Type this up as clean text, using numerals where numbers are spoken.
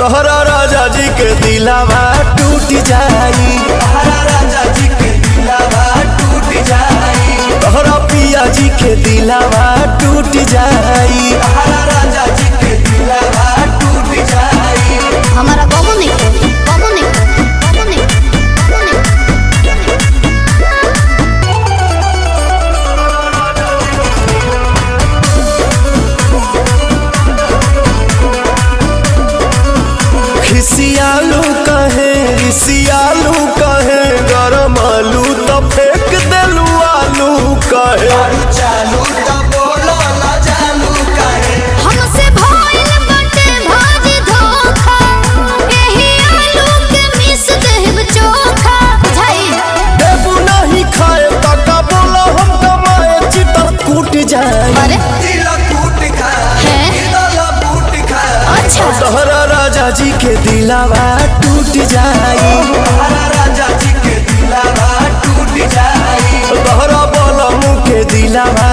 तोहरा राजा जी के दिलावा टूट जाई, तोहरा राजा जी के दिलावा टूट जाई, तोहरा पिया जी के दिलावा टूट जाई, तोहरा राजा जी के दिलावा टूट जाई। हमारा बाबू नहीं खोली, बाबू नहीं खोली, बाबू नहीं खोली, खिसियालू कहे रिसियालू कहे गरम आलू तो फेंक देलू आलू कहे चालू तो बोलो ना चालू कहे हमसे भइल बाटे भाजी धोखा, एही आलू के मिस देब चोखा बुझाई। देबू नहीं खाए तका बोला हम कमाए चितर कूट जाए, अरे दिल कूट खाए हैं? दिल कूट खाए। अच्छा तोहरा राजा जी के दिलावा टूट जाई, तोहरा राजा जी के दिलावा टूट जाई, तोहरा बोलमू के दिलावा